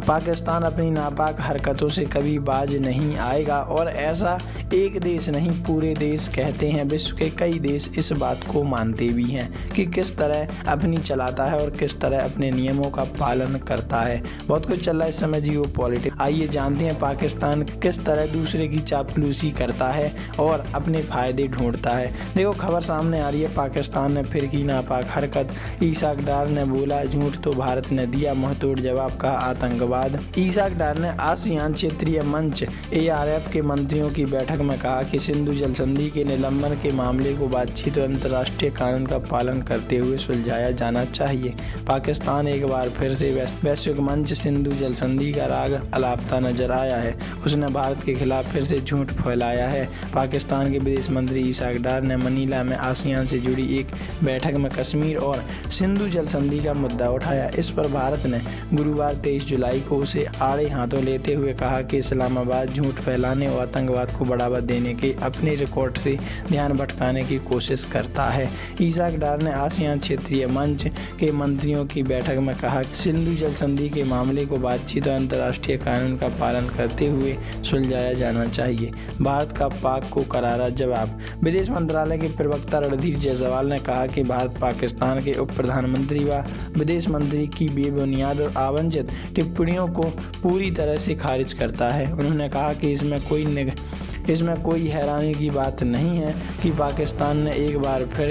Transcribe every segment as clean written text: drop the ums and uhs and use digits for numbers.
पाकिस्तान अपनी नापाक हरकतों से कभी बाज नहीं आएगा और ऐसा एक देश नहीं पूरे देश कहते हैं। विश्व के कई देश इस बात को मानते भी हैं कि किस तरह अपनी चलाता है और किस तरह अपने नियमों का पालन करता है। बहुत कुछ चल रहा है इस समय जियो पॉलिटिक्स। आइए जानते हैं पाकिस्तान किस तरह दूसरे की चापलूसी करता है और अपने फायदे ढूंढता है। देखो खबर सामने आ रही है, पाकिस्तान ने फिर की नापाक हरकत। इसाक डार ने बोला झूठ तो भारत ने दिया मुंहतोड़ जवाब, कहा आतंकवाद। इसाक डार ने आसियान क्षेत्रीय मंच ARF के मंत्रियों की बैठक में कहा कि सिंधु जल संधि के निलंबन के मामले को बातचीत और अंतर्राष्ट्रीय कानून का पालन करते हुए सुलझाया जाना चाहिए। पाकिस्तान एक बार फिर से वैश्विक मंच सिंधु जल संधि का राग अलापता नजर आया है। उसने भारत के खिलाफ फिर से झूठ फैलाया है। पाकिस्तान के विदेश मंत्री इसाक डार ने मनीला में आसियान से जुड़ी एक बैठक में कश्मीर और सिंधु जल संधि का मुद्दा उठाया। इस पर भारत ने गुरुवार 23 जुलाई को उसे आड़े हाथों लेते हुए कहा कि इस्लामाबाद झूठ फैलाने और आतंकवाद को बढ़ावा देने के अपने रिकॉर्ड से ध्यान भटकाने की कोशिश करता है। इसाक डार ने आसियान क्षेत्रीय मंच के मंत्रियों की बैठक में कहा कि सिंधु जल संधि के मामले को बातचीत और अंतर्राष्ट्रीय कानून का पालन करते हुए सुलझाया जाना चाहिए। भारत का पाक को करारा जवाब। विदेश मंत्रालय के प्रवक्ता रणधीर जायसवाल ने कहा कि भारत पाकिस्तान के उप प्रधानमंत्री व विदेश मंत्री की बेबुनियाद और अवांछित टिप्पणियों को पूरी तरह से खारिज करता है। उन्होंने कहा कि इसमें कोई हैरानी की बात नहीं है कि पाकिस्तान ने एक बार फिर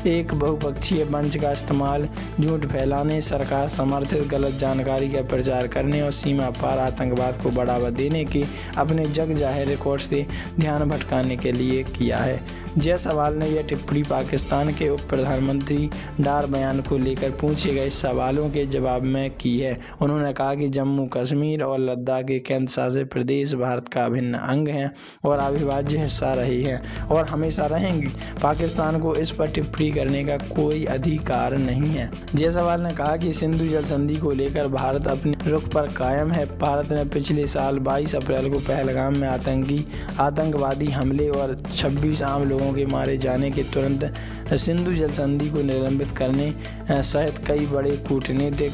एक बहुपक्षीय मंच का इस्तेमाल झूठ फैलाने, सरकार समर्थित गलत जानकारी का प्रचार करने और सीमा पार आतंकवाद को बढ़ावा देने के अपने जग जाहिर रिकॉर्ड से ध्यान भटकाने के लिए किया है। जायसवाल ने यह टिप्पणी पाकिस्तान के उप प्रधानमंत्री डार बयान को लेकर पूछे गए सवालों के जवाब में की है। उन्होंने कहा कि जम्मू कश्मीर और लद्दाख के केंद्र शासित प्रदेश भारत का अभिन्न अंग हैं और अविभाज्य हिस्सा रही हैं और हमेशा रहेंगी। पाकिस्तान को इस पर टिप्पणी करने का कोई अधिकार नहीं है। जायसवाल ने कहा कि सिंधु जल संधि को लेकर भारत अपने रुख पर कायम है। भारत ने पिछले साल 22 अप्रैल को पहलगाम में आतंकवादी हमले और 26 आम लोगों के मारे जाने के तुरंत सिंधु जल संधि को निलंबित करने सहित कई बड़े कूटनीतिक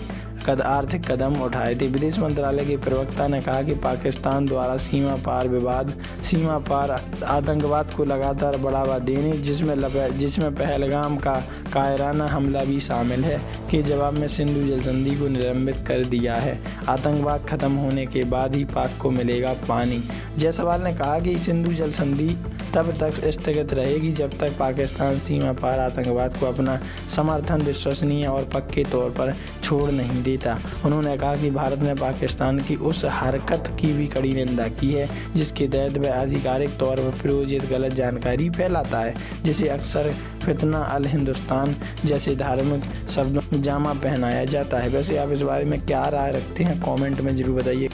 आर्थिक कदम उठाए थे। विदेश मंत्रालय के प्रवक्ता ने कहा कि पाकिस्तान द्वारा सीमा पार आतंकवाद को लगातार बढ़ावा देने, जिसमें पहलगाम का कायराना हमला भी शामिल है, के जवाब में सिंधु जल संधि को निलंबित कर दिया है। आतंकवाद खत्म होने के बाद ही पाक को मिलेगा पानी। जायसवाल ने कहा कि सिंधु जल संधि तब तक स्थगित रहेगी जब तक पाकिस्तान सीमा पार आतंकवाद को अपना समर्थन विश्वसनीय और पक्के तौर पर छोड़ नहीं देता। उन्होंने कहा कि भारत ने पाकिस्तान की उस हरकत की भी कड़ी निंदा की है जिसके तहत वह आधिकारिक तौर पर प्रायोजित गलत जानकारी फैलाता है, जिसे अक्सर फितना अल हिंदुस्तान जैसे धार्मिक शब्दों जामा पहनाया जाता है। वैसे आप इस बारे में क्या राय रखते हैं, कमेंट में जरूर बताइए।